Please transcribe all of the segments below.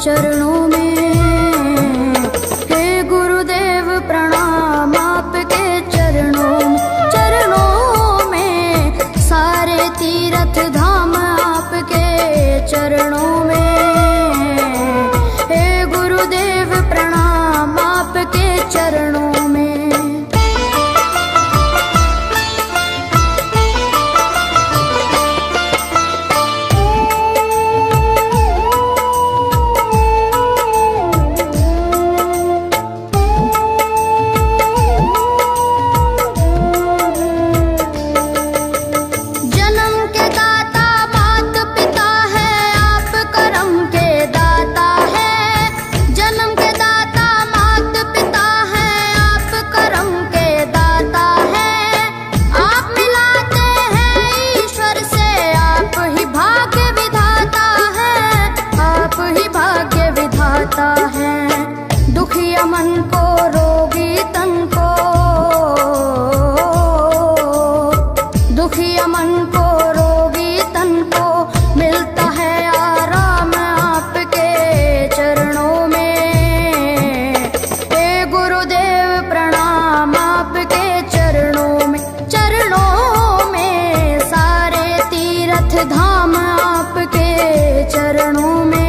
चरणों में। हे गुरुदेव प्रणाम आपके चरणों में, सारे तीर्थ धाम आपके चरणों में। हे गुरुदेव प्रणाम आपके चरणों में। दुखिया मन को रोगी तन को, दुखिया मन को रोगी तन को मिलता है आराम आपके चरणों में। हे गुरुदेव प्रणाम आपके चरणों में, चरणों में सारे तीर्थ धाम आपके चरणों में।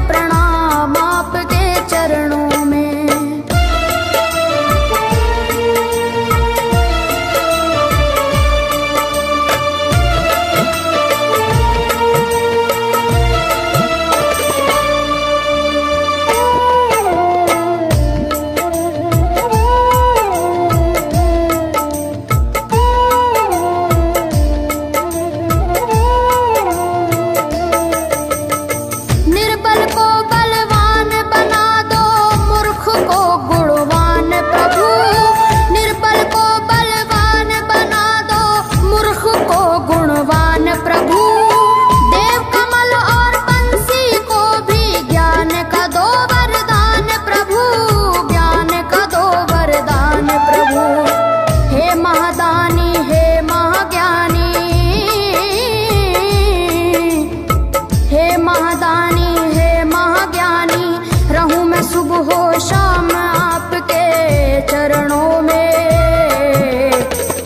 प्रणाम आपके चरणों में। सुबह शाम आपके चरणों में।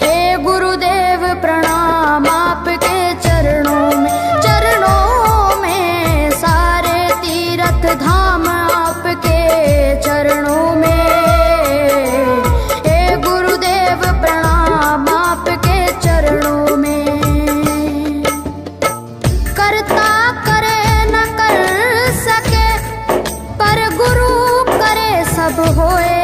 हे गुरुदेव प्रणाम आपके चरणों में, चरणों में सारे तीर्थ धाम आपके चरणों में। हे गुरुदेव प्रणाम आपके चरणों में। करता करे न कर सके पर गुरु सब होए,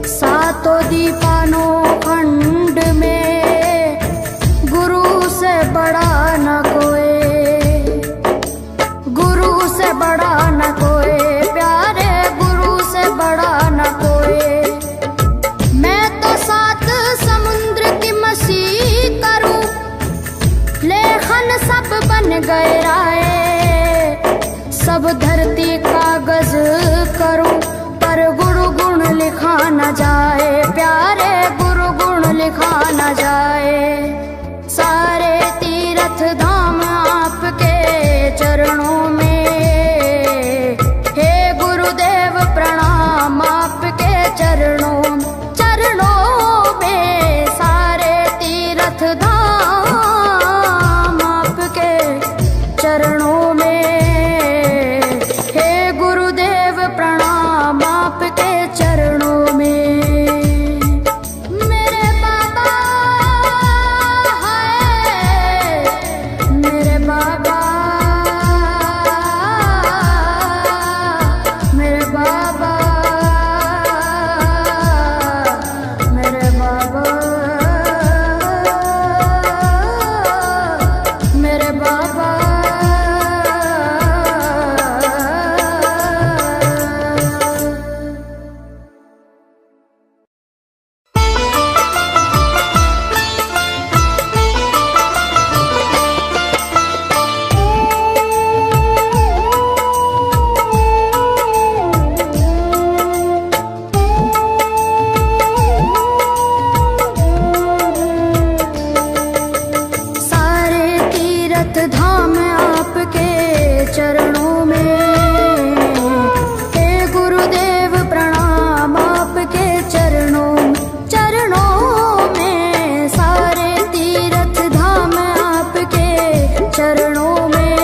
सातों दीपानों खंड में गुरु से बड़ा न कोई, गुरु से बड़ा न कोई, प्यारे गुरु से बड़ा न कोई। मैं तो सात समुद्र की मसीह करूं, लेखन सब बन गए राय, सब धरती कागज करूं पर गुरु गुण लिखा न जाए, प्यारे गुरु गुण लिखा न जाए। सारे तीर्थ धाम आपके चरणों में। हे गुरुदेव प्रणाम आपके चरणों में, चरणों में सारे तीर्थ धाम आपके चरणों में। प्रणाम आपके चरणों में। मेरे बाबा है, मेरे बाबा, मेरे बाबा, मेरे बाबा, मेरे बाबा। धाम आप चरणों में। हे गुरुदेव प्रणाम आपके चरणों में, सारे तीर्थ धाम आपके चरणों में।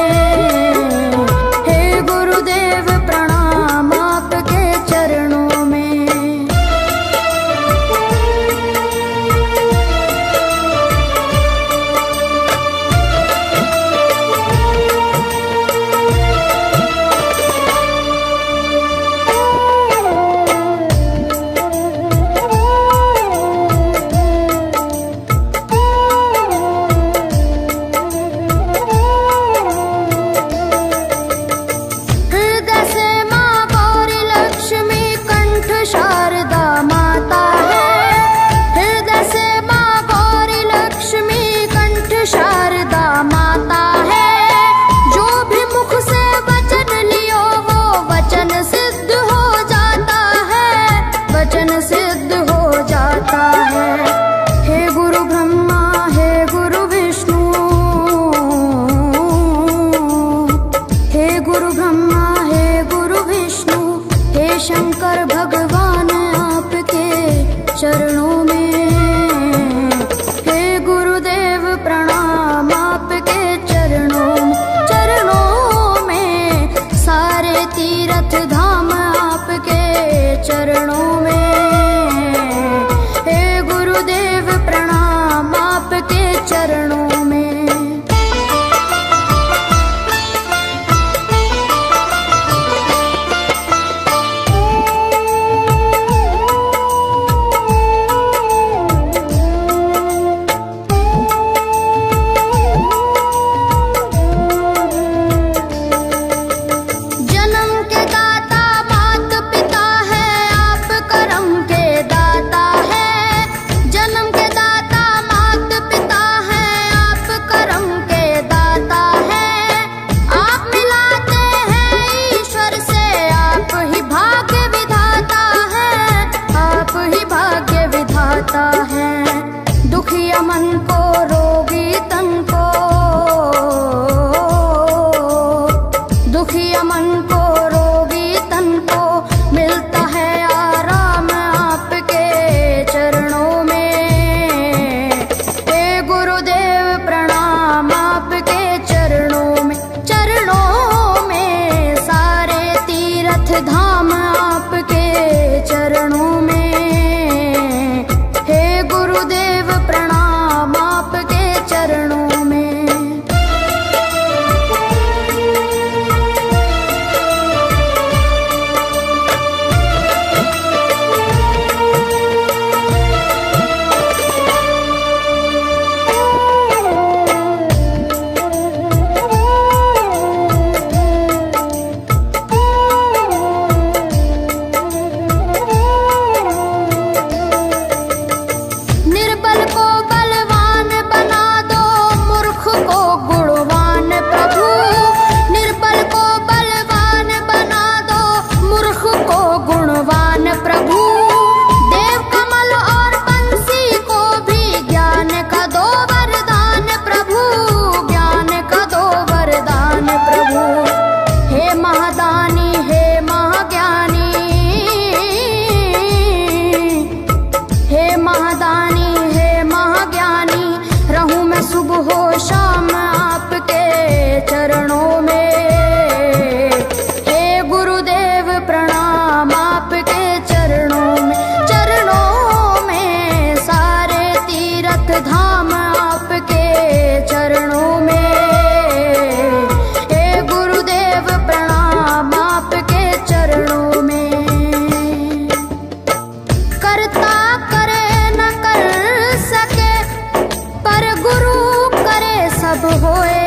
हे गुरुदेव प्रणाम आपके चरणों में। हृदय से माँ गौरी लक्ष्मी कंठ शारदा माता है। हृदय से माँ गौरी लक्ष्मी कंठ शारदा माता है। जो भी मुख से वचन लियो वो वचन सिद्ध हो जाता है, वचन सिद्ध हो जाता है। हे गुरु ब्रह्मा हे गुरु विष्णु, हे गुरु ब्रह्मा हे गुरु विष्णु, हे शंकर भगवान आपके चरणों में। हे गुरुदेव प्रणाम आपके चरणों में, सारे तीर्थ धाम आपके चरणों में। हे गुरुदेव प्रणाम आपके चरणों में। जन्म के दाता मात पिता है, आप कर्म के दाता है। जन्म के दाता मात पिता है, आप कर्म के दाता है। आप मिलाते हैं ईश्वर से, आप ही भाग्य विधाता है, आप ही भाग्य विधाता है। दुखिया मन को रोगी तन को, दुखिया मन को रोगी तन को मिलता है आराम आपके चरणों में। हे गुरुदेव प्रणाम आपके चरणों में, सारे तीर्थ धाम आपके चरणों में। हे गुरुदेव प्रणाम आपके चरणों में। निर्बल को बलवान बना दो, मूर्ख को गुणवान प्रभु। निर्बल को बलवान बना दो, मूर्ख को गुणवान प्रभु। देव कमल और बंसी को भी ज्ञान का दो वरदान प्रभु, ज्ञान का दो वरदान प्रभु। हे महादानी हे महाज्ञानी, हे महादानी हे महाज्ञानी, रहूं मैं सुबह हो शाम आपके चरणों में। हे गुरुदेव प्रणाम आपके चरणों में, सारे तीर्थ धाम आपके चरणों में। हे गुरुदेव प्रणाम आपके चरणों में। करता करे न कर सके, पर गुरु करे सब होए।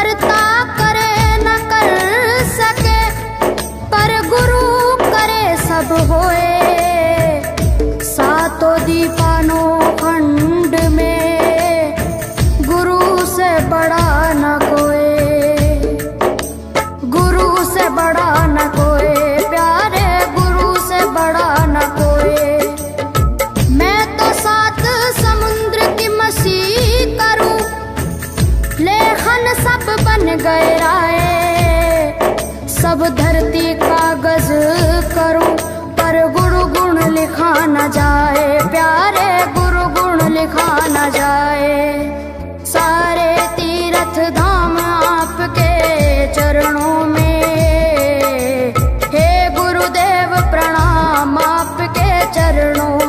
कर्ता करे न कर सके, पर गुरु करे सब होए। सातों दीपानो खंड में गुरु से बड़ा न कोई, गुरु से बड़ा न कोई प्यारे, गुरु से बड़ा न कोई। मैं तो सात समुद्र की मसी करूं, लेखन सब बन गए राय। सब धरती कागज करूं, पर गुरु गुण लिखा न जाए प्यारे, गुरु गुण लिखा न जाए। सारे तीर्थ धाम आपके चरणों में, हे गुरुदेव प्रणाम आपके चरणों,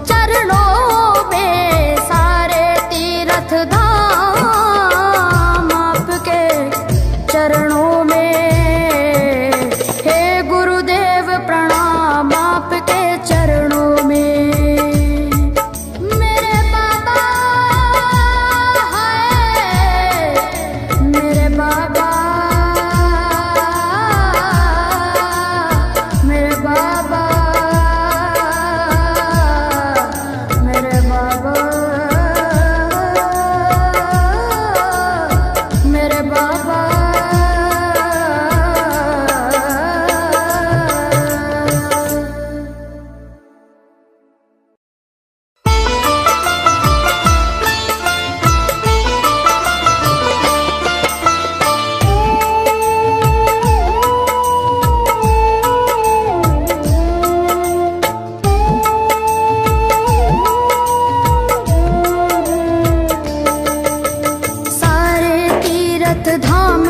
चरणों में। सारे तीर्थ धाम आपके चरणों में, हे गुरुदेव प्रणाम आपके चरणों में। मेरे बाबा हाय, मेरे बाबा, मेरे बाबा, मेरे बाबा, मेरे बाबा। सारे तीर्थ धाम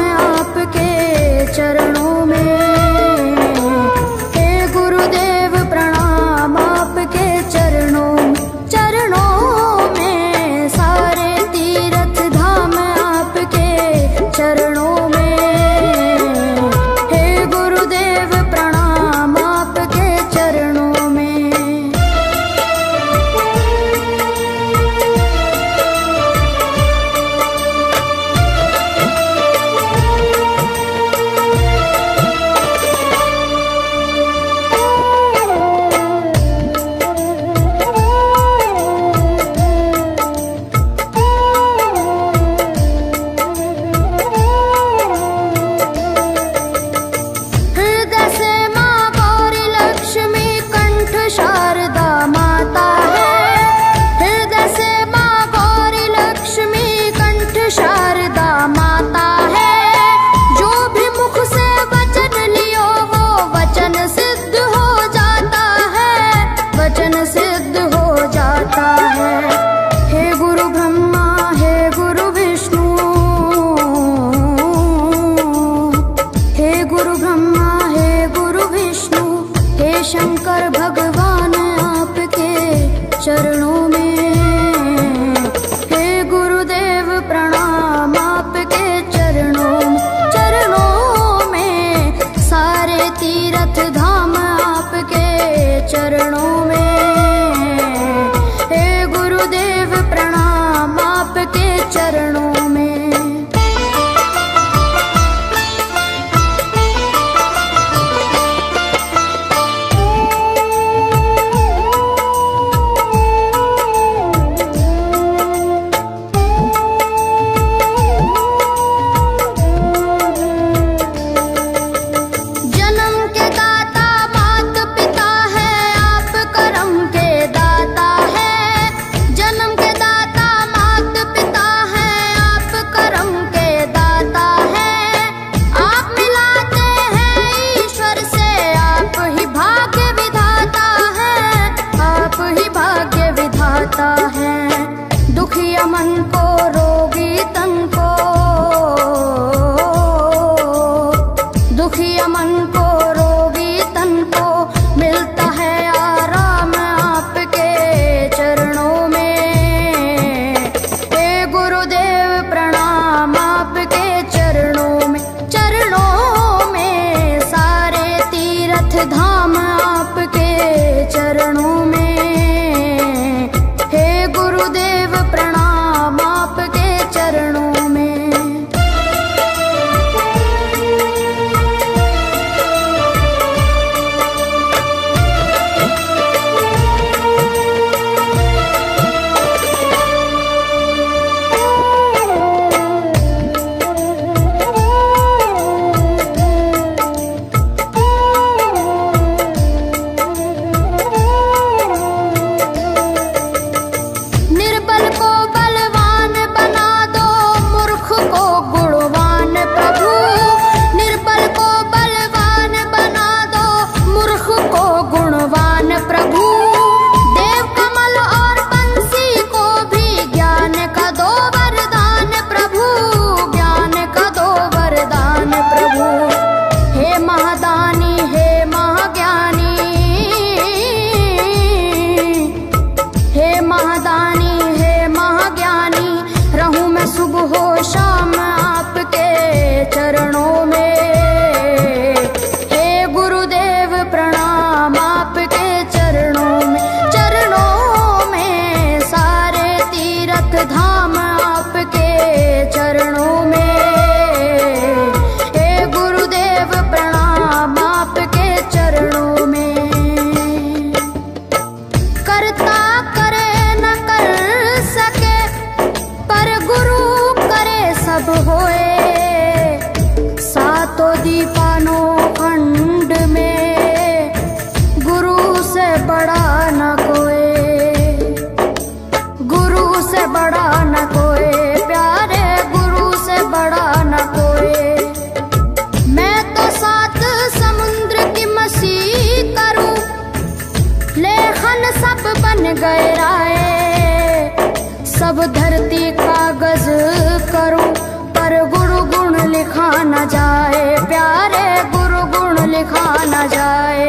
लिखा न जाए, प्यारे गुरु गुण लिखा न जाए।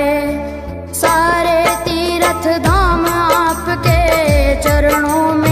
सारे तीर्थ धाम आपके चरणों में